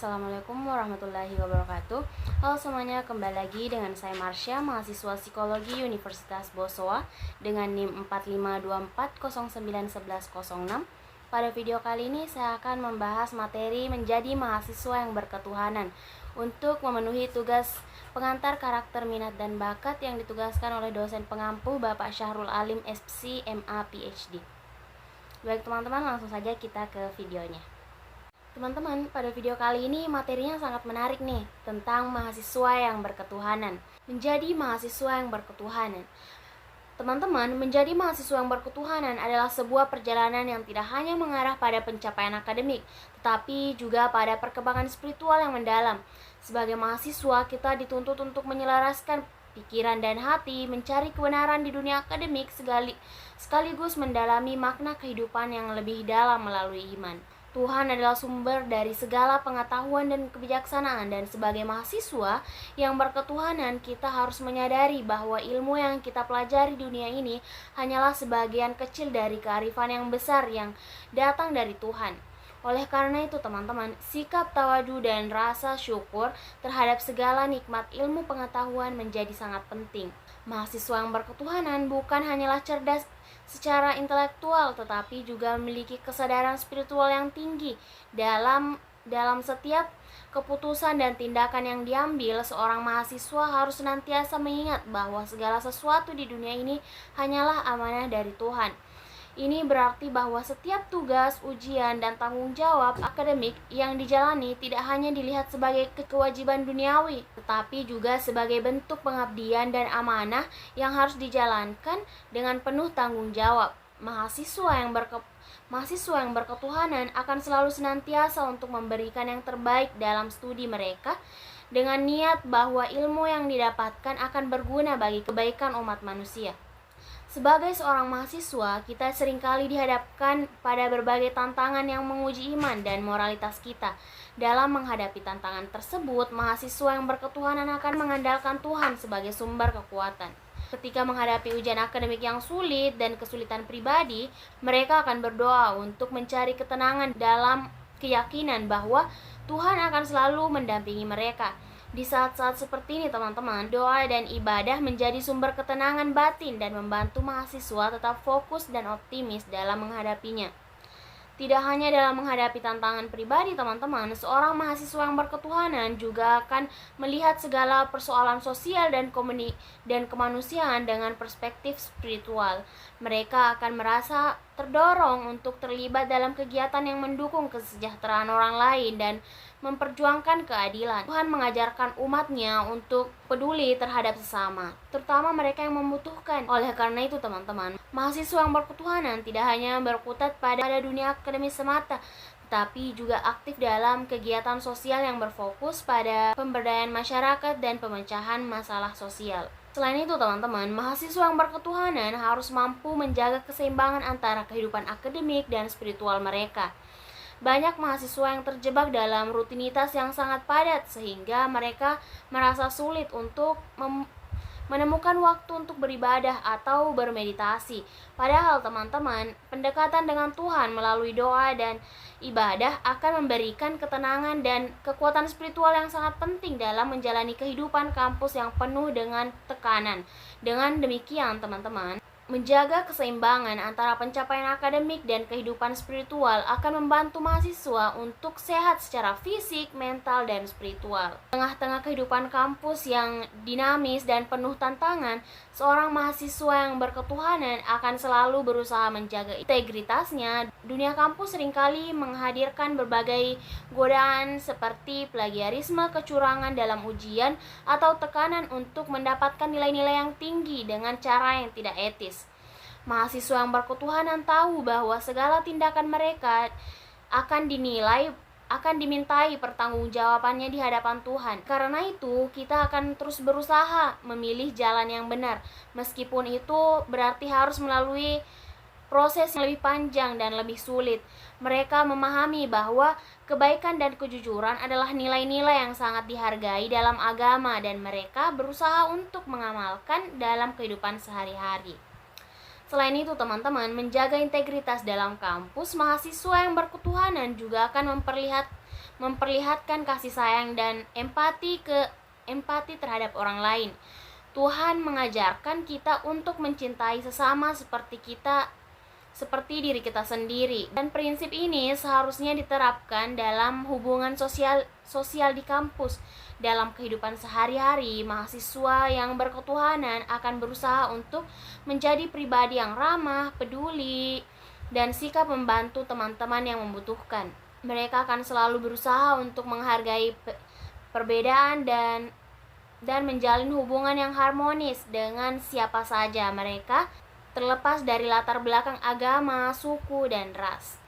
Assalamualaikum warahmatullahi wabarakatuh. Halo semuanya, kembali lagi dengan saya Marsha, mahasiswa Psikologi Universitas Bosowa dengan NIM 4524091106. Pada video kali ini saya akan membahas materi menjadi mahasiswa yang berketuhanan untuk memenuhi tugas pengantar karakter minat dan bakat yang ditugaskan oleh dosen pengampu Bapak Syahrul Alim SPC MA PhD. Baik teman-teman, langsung saja kita ke videonya. Teman-teman, pada video kali ini materinya sangat menarik nih, tentang mahasiswa yang berketuhanan. Menjadi mahasiswa yang berketuhanan. Teman-teman, menjadi mahasiswa yang berketuhanan adalah sebuah perjalanan yang tidak hanya mengarah pada pencapaian akademik, tetapi juga pada perkembangan spiritual yang mendalam. Sebagai mahasiswa, kita dituntut untuk menyelaraskan pikiran dan hati, mencari kebenaran di dunia akademik, sekaligus mendalami makna kehidupan yang lebih dalam melalui iman. Tuhan adalah sumber dari segala pengetahuan dan kebijaksanaan, dan sebagai mahasiswa yang berketuhanan, kita harus menyadari bahwa ilmu yang kita pelajari di dunia ini hanyalah sebagian kecil dari kearifan yang besar yang datang dari Tuhan. Oleh karena itu teman-teman, sikap tawadu dan rasa syukur terhadap segala nikmat ilmu pengetahuan menjadi sangat penting. Mahasiswa yang berketuhanan bukan hanyalah cerdas secara intelektual, tetapi juga memiliki kesadaran spiritual yang tinggi. Dalam setiap keputusan dan tindakan yang diambil, seorang mahasiswa harus senantiasa mengingat bahwa segala sesuatu di dunia ini hanyalah amanah dari Tuhan. Ini berarti bahwa setiap tugas, ujian, dan tanggung jawab akademik yang dijalani tidak hanya dilihat sebagai kewajiban duniawi, tetapi juga sebagai bentuk pengabdian dan amanah yang harus dijalankan dengan penuh tanggung jawab. Mahasiswa yang berketuhanan akan selalu senantiasa untuk memberikan yang terbaik dalam studi mereka, dengan niat bahwa ilmu yang didapatkan akan berguna bagi kebaikan umat manusia. Sebagai seorang mahasiswa, kita seringkali dihadapkan pada berbagai tantangan yang menguji iman dan moralitas kita. Dalam menghadapi tantangan tersebut, mahasiswa yang berketuhanan akan mengandalkan Tuhan sebagai sumber kekuatan. Ketika menghadapi ujian akademik yang sulit dan kesulitan pribadi, mereka akan berdoa untuk mencari ketenangan dalam keyakinan bahwa Tuhan akan selalu mendampingi mereka. Di saat-saat seperti ini teman-teman, doa dan ibadah menjadi sumber ketenangan batin dan membantu mahasiswa tetap fokus dan optimis dalam menghadapinya. Tidak hanya dalam menghadapi tantangan pribadi teman-teman, seorang mahasiswa yang berketuhanan juga akan melihat segala persoalan sosial dan kemanusiaan dengan perspektif spiritual. Mereka akan merasa terdorong untuk terlibat dalam kegiatan yang mendukung kesejahteraan orang lain dan memperjuangkan keadilan. Tuhan mengajarkan umatnya untuk peduli terhadap sesama, terutama mereka yang membutuhkan. Oleh karena itu teman-teman, mahasiswa yang berketuhanan tidak hanya berkutat pada dunia akademis semata, tetapi juga aktif dalam kegiatan sosial yang berfokus pada pemberdayaan masyarakat dan pemecahan masalah sosial. Selain itu teman-teman, mahasiswa yang berketuhanan harus mampu menjaga keseimbangan antara kehidupan akademik dan spiritual mereka. Banyak mahasiswa yang terjebak dalam rutinitas yang sangat padat sehingga mereka merasa sulit untuk menemukan waktu untuk beribadah atau bermeditasi. Padahal teman-teman, pendekatan dengan Tuhan melalui doa dan ibadah akan memberikan ketenangan dan kekuatan spiritual yang sangat penting dalam menjalani kehidupan kampus yang penuh dengan tekanan. Dengan demikian teman-teman, menjaga keseimbangan antara pencapaian akademik dan kehidupan spiritual akan membantu mahasiswa untuk sehat secara fisik, mental, dan spiritual. Tengah-tengah kehidupan kampus yang dinamis dan penuh tantangan, seorang mahasiswa yang berketuhanan akan selalu berusaha menjaga integritasnya. Dunia kampus seringkali menghadirkan berbagai godaan seperti plagiarisme, kecurangan dalam ujian, atau tekanan untuk mendapatkan nilai-nilai yang tinggi dengan cara yang tidak etis. Mahasiswa yang berketuhanan tahu bahwa segala tindakan mereka akan dimintai pertanggungjawabannya di hadapan Tuhan. Karena itu, kita akan terus berusaha memilih jalan yang benar, meskipun itu berarti harus melalui proses yang lebih panjang dan lebih sulit. Mereka memahami bahwa kebaikan dan kejujuran adalah nilai-nilai yang sangat dihargai dalam agama, dan mereka berusaha untuk mengamalkan dalam kehidupan sehari-hari. Selain itu teman-teman, menjaga integritas dalam kampus, mahasiswa yang berketuhanan juga akan memperlihatkan kasih sayang dan empati terhadap orang lain. Tuhan mengajarkan kita untuk mencintai sesama seperti diri kita sendiri. Dan prinsip ini seharusnya diterapkan dalam hubungan sosial di kampus. Dalam kehidupan sehari-hari, mahasiswa yang berketuhanan akan berusaha untuk menjadi pribadi yang ramah, peduli, dan sikap membantu teman-teman yang membutuhkan. Mereka akan selalu berusaha untuk menghargai perbedaan dan menjalin hubungan yang harmonis dengan siapa saja mereka, terlepas dari latar belakang agama, suku, dan ras.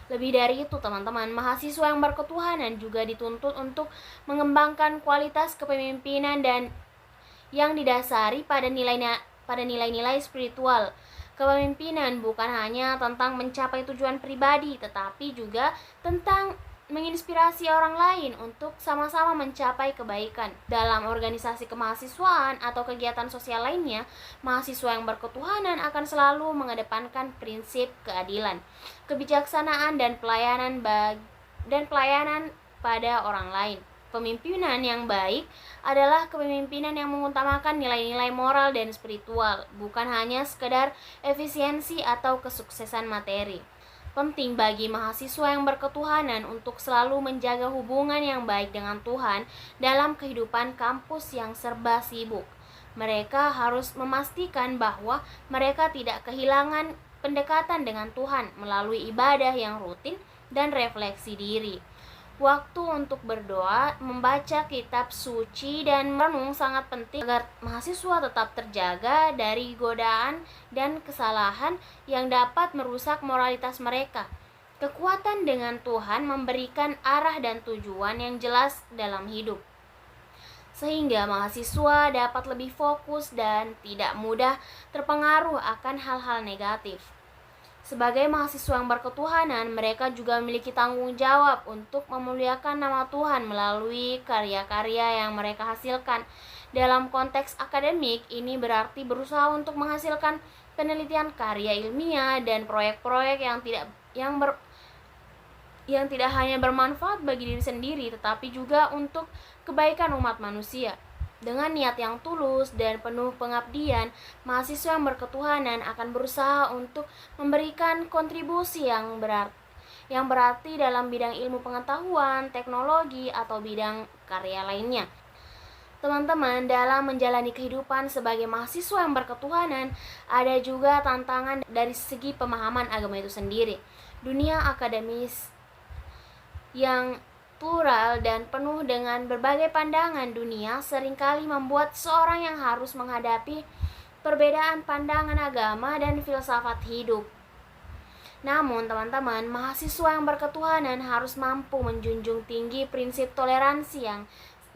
Lebih dari itu, teman-teman, mahasiswa yang berketuhanan juga dituntut untuk mengembangkan kualitas kepemimpinan dan yang didasari pada nilai-nilai spiritual. Kepemimpinan bukan hanya tentang mencapai tujuan pribadi, tetapi juga tentang menginspirasi orang lain untuk sama-sama mencapai kebaikan. Dalam organisasi kemahasiswaan atau kegiatan sosial lainnya, mahasiswa yang berketuhanan akan selalu mengedepankan prinsip keadilan, kebijaksanaan, dan pelayanan pada orang lain. Pemimpinan yang baik adalah kepemimpinan yang mengutamakan nilai-nilai moral dan spiritual, bukan hanya sekedar efisiensi atau kesuksesan materi. Penting bagi mahasiswa yang berketuhanan untuk selalu menjaga hubungan yang baik dengan Tuhan dalam kehidupan kampus yang serba sibuk. Mereka harus memastikan bahwa mereka tidak kehilangan pendekatan dengan Tuhan melalui ibadah yang rutin dan refleksi diri. Waktu untuk berdoa, membaca kitab suci, dan merenung sangat penting agar mahasiswa tetap terjaga dari godaan dan kesalahan yang dapat merusak moralitas mereka. Kekuatan dengan Tuhan memberikan arah dan tujuan yang jelas dalam hidup, sehingga mahasiswa dapat lebih fokus dan tidak mudah terpengaruh akan hal-hal negatif. Sebagai mahasiswa yang berketuhanan, mereka juga memiliki tanggung jawab untuk memuliakan nama Tuhan melalui karya-karya yang mereka hasilkan. Dalam konteks akademik, ini berarti berusaha untuk menghasilkan penelitian karya ilmiah dan proyek-proyek yang tidak hanya bermanfaat bagi diri sendiri, tetapi juga untuk kebaikan umat manusia. Dengan niat yang tulus dan penuh pengabdian, mahasiswa yang berketuhanan akan berusaha untuk memberikan kontribusi yang berarti dalam bidang ilmu pengetahuan, teknologi, atau bidang karya lainnya. Teman-teman, dalam menjalani kehidupan sebagai mahasiswa yang berketuhanan, ada juga tantangan dari segi pemahaman agama itu sendiri. Dunia akademis yang plural dan penuh dengan berbagai pandangan dunia seringkali membuat seorang yang harus menghadapi perbedaan pandangan agama dan filsafat hidup. Namun, teman-teman, mahasiswa yang berketuhanan harus mampu menjunjung tinggi prinsip toleransi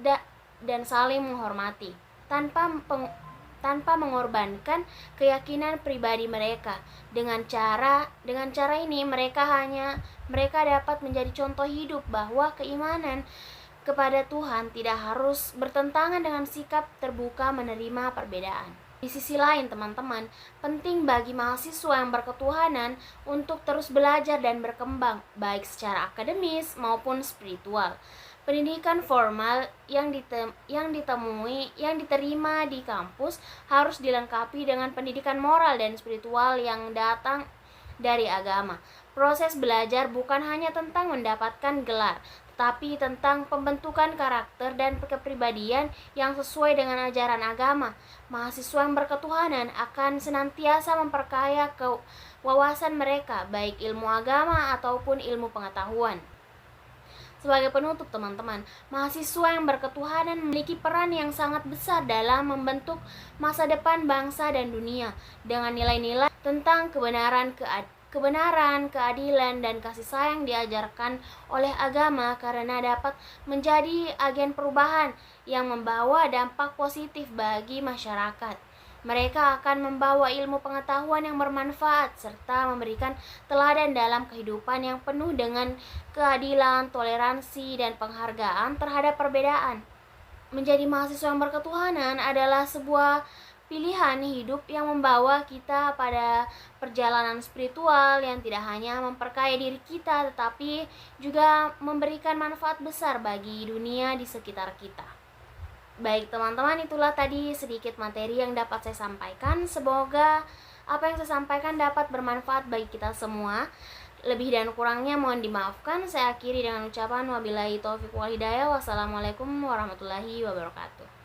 dan saling menghormati tanpa mengorbankan keyakinan pribadi mereka. Dengan cara ini mereka dapat menjadi contoh hidup bahwa keimanan kepada Tuhan tidak harus bertentangan dengan sikap terbuka menerima perbedaan. Di sisi lain, teman-teman, penting bagi mahasiswa yang berketuhanan untuk terus belajar dan berkembang, baik secara akademis maupun spiritual. Pendidikan formal yang diterima di kampus harus dilengkapi dengan pendidikan moral dan spiritual yang datang dari agama. Proses belajar bukan hanya tentang mendapatkan gelar, tetapi tentang pembentukan karakter dan kepribadian yang sesuai dengan ajaran agama. Mahasiswa yang berketuhanan akan senantiasa memperkaya wawasan mereka, baik ilmu agama ataupun ilmu pengetahuan. Sebagai penutup, teman-teman, mahasiswa yang berketuhanan memiliki peran yang sangat besar dalam membentuk masa depan bangsa dan dunia dengan nilai-nilai tentang kebenaran, keadilan, dan kasih sayang diajarkan oleh agama karena dapat menjadi agen perubahan yang membawa dampak positif bagi masyarakat. Mereka akan membawa ilmu pengetahuan yang bermanfaat serta memberikan teladan dalam kehidupan yang penuh dengan keadilan, toleransi, dan penghargaan terhadap perbedaan. Menjadi mahasiswa yang berketuhanan adalah sebuah pilihan hidup yang membawa kita pada perjalanan spiritual yang tidak hanya memperkaya diri kita, tetapi juga memberikan manfaat besar bagi dunia di sekitar kita. Baik teman-teman, itulah tadi sedikit materi yang dapat saya sampaikan. Semoga apa yang saya sampaikan dapat bermanfaat bagi kita semua. Lebih dan kurangnya mohon dimaafkan. Saya akhiri dengan ucapan wabillahi taufiq wal hidayah. Wassalamualaikum warahmatullahi wabarakatuh.